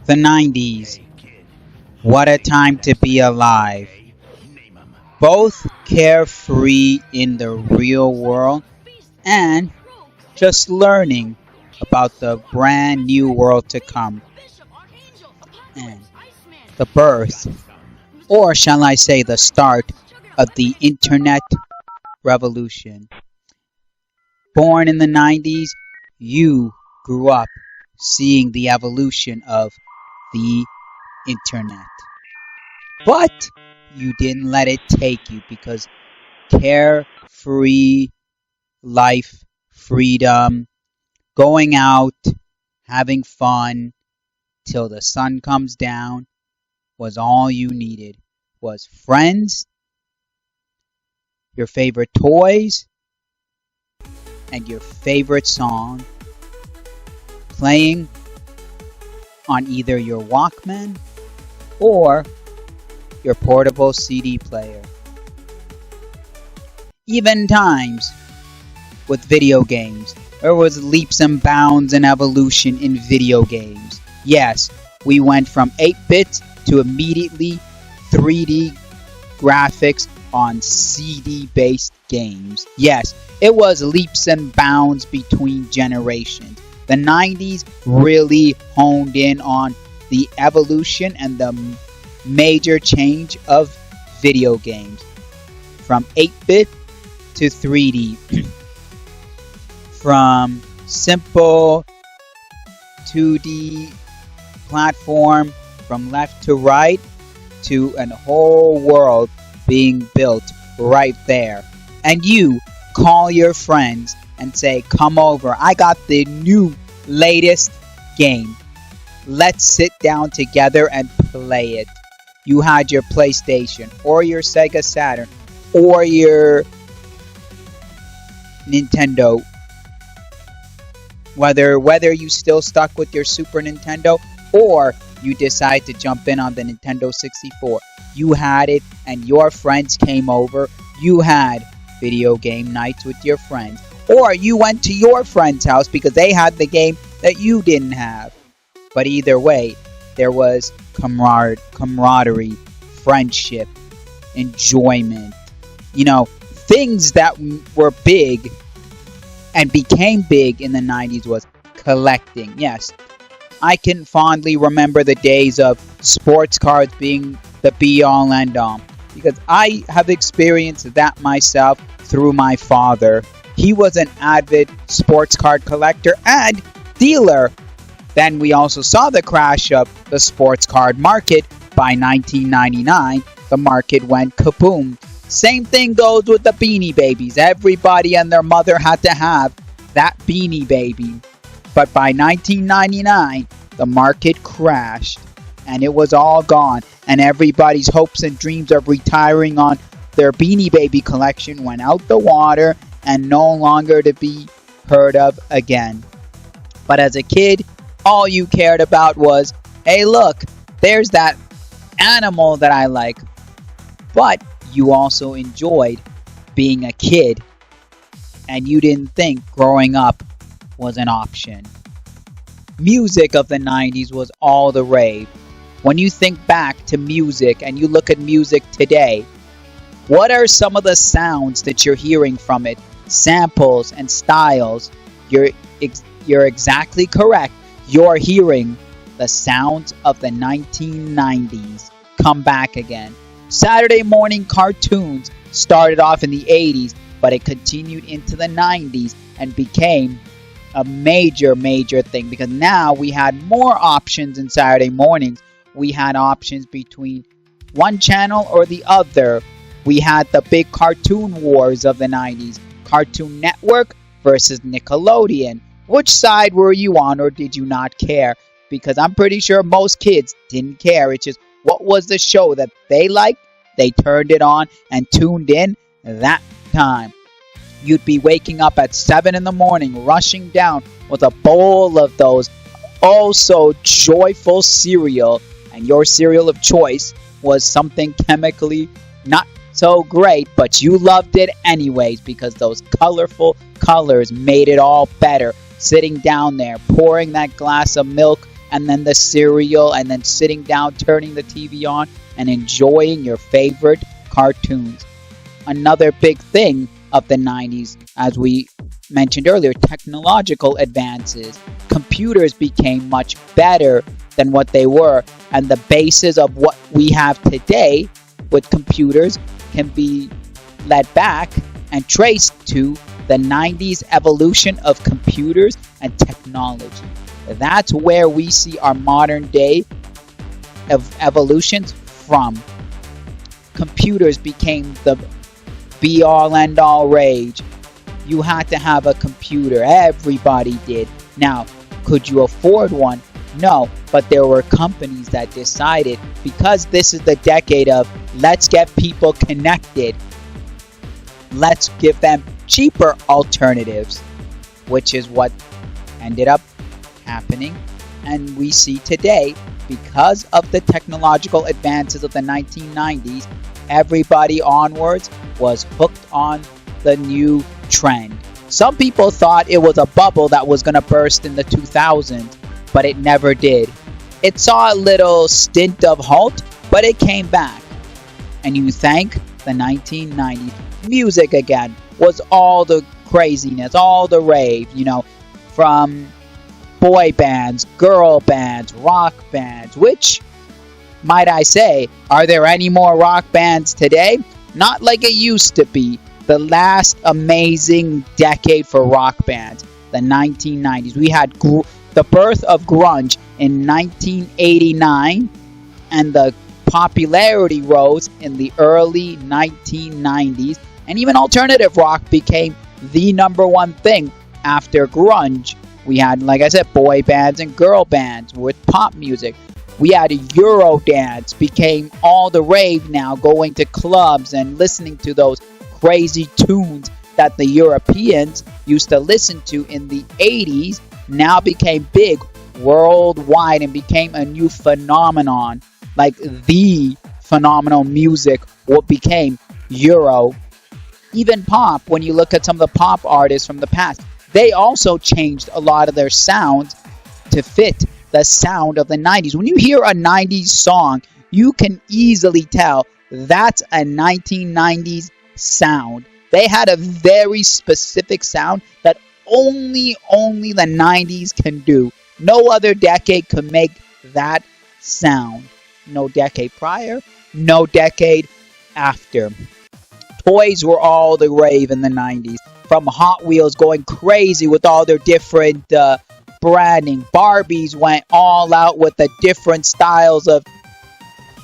The 90s. What a time to be alive. Both carefree in the real world and just learning about the brand new world to come. And the birth, or shall I say the start, of the internet revolution. Born in the 90s, you grew up seeing the evolution of the internet. But you didn't let it take you because carefree life, freedom, going out, having fun till the sun comes down was all you needed. Was friends, your favorite toys, and your favorite song playing on either your Walkman or your portable CD player. Even times with video games, there was leaps and bounds and evolution in video games. Yes, we went from 8-bit to immediately 3D graphics on CD-based games. Yes, it was leaps and bounds between generations. The 90s really honed in on the evolution and the major change of video games. From 8-bit to 3D. From simple 2D platform from left to right to a whole world being built right there. And you call your friends and say, come over, I got the new latest game. Let's sit down together and play it. You had your PlayStation or your Sega Saturn or your Nintendo. Whether you still stuck with your Super Nintendo or you decide to jump in on the Nintendo 64. You had it and your friends came over. You had video game nights with your friends. Or you went to your friend's house because they had the game that you didn't have. But either way, there was camaraderie, friendship, enjoyment. Things that were big and became big in the 90s was collecting. Yes, I can fondly remember the days of sports cards being the be-all end-all because I have experienced that myself through my father. He was an avid sports card collector and dealer. Then we also saw the crash of the sports card market. By 1999, the market went kaboom. Same thing goes with the Beanie Babies. Everybody and their mother had to have that Beanie Baby. But by 1999, the market crashed and it was all gone. And everybody's hopes and dreams of retiring on their Beanie Baby collection went out the water and no longer to be heard of again. But as a kid, all you cared about was, hey look, there's that animal that I like. But you also enjoyed being a kid and you didn't think growing up was an option. Music of the 90s was all the rave. When you think back to music and you look at music today, what are some of the sounds that you're hearing from it? Samples and styles. You're exactly correct. You're hearing the sounds of the 1990s come back again. Saturday morning cartoons started off in the 80s, but it continued into the 90s and became a major thing because now we had more options in Saturday mornings. We had options between one channel or the other. We had the big cartoon wars of the 90s. Cartoon Network versus Nickelodeon. Which side were you on or did you not care? Because I'm pretty sure most kids didn't care. It's just what was the show that they liked? They turned it on and tuned in that time. You'd be waking up at 7 in the morning, rushing down with a bowl of those oh so joyful cereal. And your cereal of choice was something chemically not so great, but you loved it anyways because those colorful colors made it all better. Sitting down there, pouring that glass of milk and then the cereal, and then sitting down, turning the TV on, and enjoying your favorite cartoons. Another big thing of the 90s, as we mentioned earlier, technological advances. Computers became much better than what they were, and the basis of what we have today with computers can be led back and traced to the 90s evolution of computers and technology. That's where we see our modern day evolutions from. Computers became the be-all end-all rage. You had to have a computer. Everybody did. Now, could you afford one? No, but there were companies that decided, because this is the decade of let's get people connected, let's give them cheaper alternatives, which is what ended up happening. And we see today, because of the technological advances of the 1990s, everybody onwards was hooked on the new trend. Some people thought it was a bubble that was going to burst in the 2000s, but it never did. It saw a little stint of halt, but it came back. And you thank the 1990s. Music again was all the craziness, all the rave, from boy bands, girl bands, rock bands, which, might I say, are there any more rock bands today? Not like it used to be. The last amazing decade for rock bands, the 1990s. We had the birth of grunge in 1989, and the popularity rose in the early 1990s, and even alternative rock became the number one thing after grunge. We had, like I said, boy bands and girl bands with pop music. We had Eurodance, became all the rave now, going to clubs and listening to those crazy tunes that the Europeans used to listen to in the 80s, now became big worldwide and became a new phenomenon. Like the phenomenal music, what became Euro. Even pop, when you look at some of the pop artists from the past, they also changed a lot of their sounds to fit the sound of the 90s. When you hear a 90s song, you can easily tell that's a 1990s sound. They had a very specific sound that only the 90s can do. No other decade could make that sound. No decade prior, no decade after. Toys were all the rave in the 90s. From Hot Wheels going crazy with all their different branding. Barbies went all out with the different styles of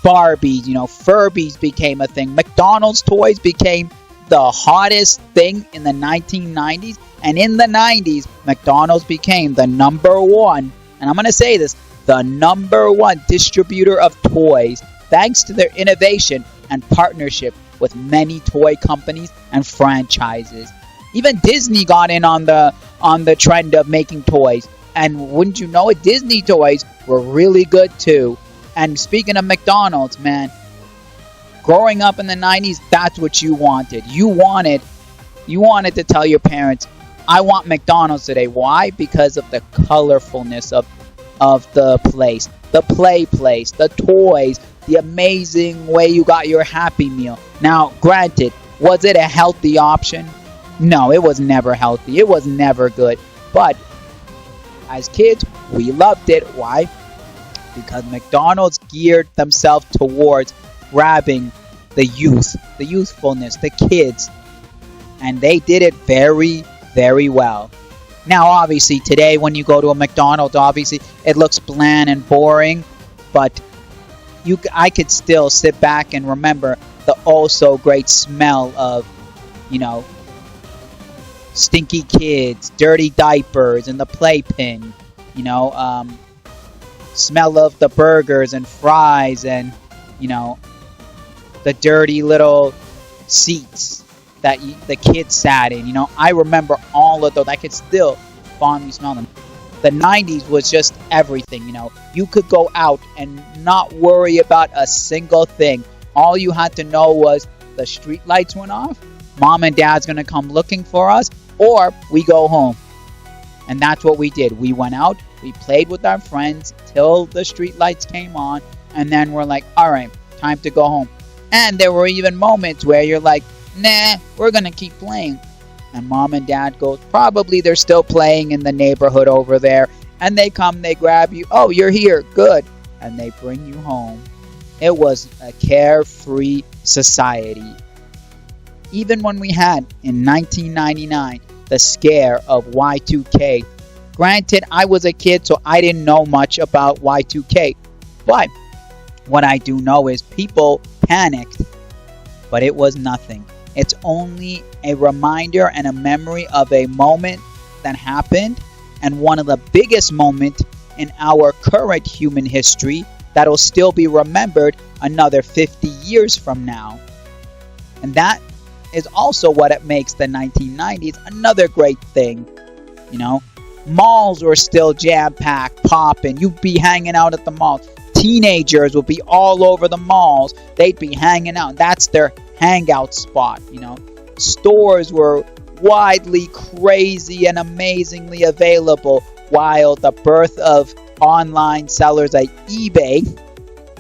Barbies. Furbies became a thing. McDonald's toys became the hottest thing in the 1990s. And in the 90s, McDonald's became the number one, and I'm going to say this, the number one distributor of toys, thanks to their innovation and partnership with many toy companies and franchises. Even Disney got in on the trend of making toys. And wouldn't you know it, Disney toys were really good too. And speaking of McDonald's, man, growing up in the 90s, that's what you wanted. You wanted to tell your parents, I want McDonald's today. Why? Because of the colorfulness of the place, the play place, the toys, the amazing way you got your Happy Meal. Now, granted, was it a healthy option? No, it was never healthy. It was never good. But as kids, we loved it. Why? Because McDonald's geared themselves towards grabbing the youth, the youthfulness, the kids. And they did it very, very well. Now, obviously, today when you go to a McDonald's, obviously, it looks bland and boring. But I could still sit back and remember the also great smell of, stinky kids, dirty diapers, and the playpen. Smell of the burgers and fries and, the dirty little seats that the kids sat in. I remember all of those. I could still fondly smell them. The 90s was just everything. You could go out and not worry about a single thing. All you had to know was the street lights went off, mom and dad's going to come looking for us, or we go home. And that's what we did. We went out, we played with our friends till the street lights came on, and then we're like, all right, time to go home. And there were even moments where you're like, nah, we're going to keep playing. And mom and dad goes, probably they're still playing in the neighborhood over there. And they come, they grab you. Oh, you're here. Good. And they bring you home. It was a carefree society. Even when we had, in 1999, the scare of Y2K. Granted, I was a kid, so I didn't know much about Y2K. But what I do know is people panicked. But it was nothing. It's only a reminder and a memory of a moment that happened, and one of the biggest moments in our current human history that'll still be remembered another 50 years from now. And that is also what it makes the 1990s another great thing. You know, malls were still jam-packed, popping. You'd be hanging out at the mall. Teenagers would be all over the malls. They'd be hanging out. That's their hangout spot, you know. Stores were widely crazy and amazingly available, while the birth of online sellers like eBay,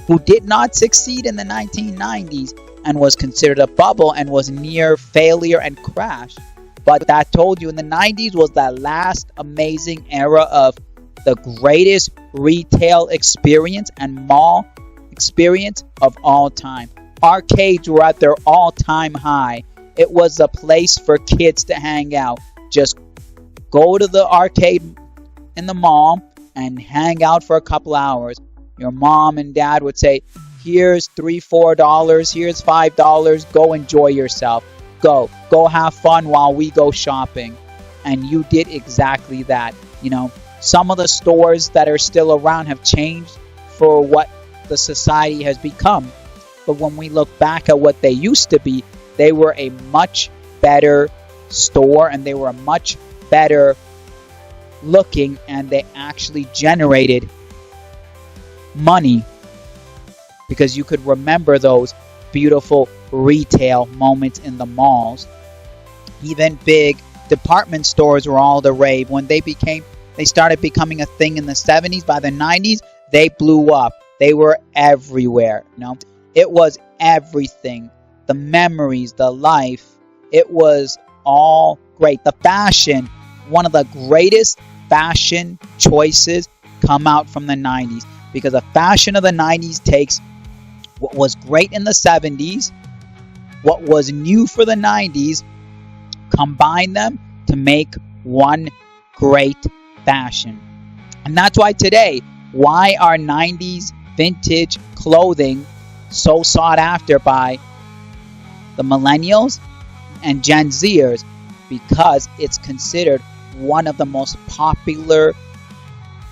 who did not succeed in the 1990s and was considered a bubble and was near failure and crash. But that told you in the 90s was the last amazing era of the greatest retail experience and mall experience of all time. Arcades were at their all-time high. It was a place for kids to hang out. Just go to the arcade in the mall and hang out for a couple hours. Your mom and dad would say, here's $3-4, here's $5, go enjoy yourself. Go have fun while we go shopping. And you did exactly that. You know, some of the stores that are still around have changed for what the society has become. But when we look back at what they used to be, they were a much better store, and they were much better looking, and they actually generated money because you could remember those beautiful retail moments in the malls. Even big department stores were all the rave. When they started becoming a thing in the 70s, by the 90s, they blew up. They were everywhere, you know. It was everything. The memories, the life, it was all great. The fashion, one of the greatest fashion choices come out from the 90s, because the fashion of the 90s takes what was great in the 70s, what was new for the 90s, combine them to make one great fashion. And that's why today, why are 90s vintage clothing so sought after by the millennials and Gen Zers? Because it's considered one of the most popular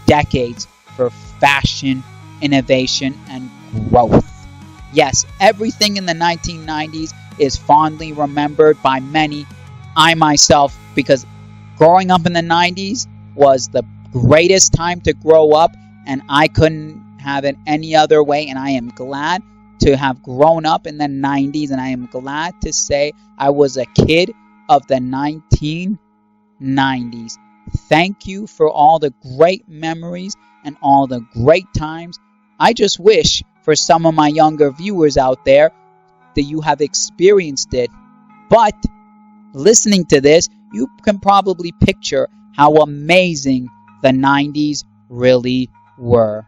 decades for fashion, innovation, and growth. Yes, everything in the 1990s is fondly remembered by many. I myself, because growing up in the 90s was the greatest time to grow up, and I couldn't have it any other way, and I am glad to have grown up in the 90s, and I am glad to say I was a kid of the 1990s. Thank you for all the great memories and all the great times. I just wish for some of my younger viewers out there that you have experienced it. But listening to this, you can probably picture how amazing the 90s really were.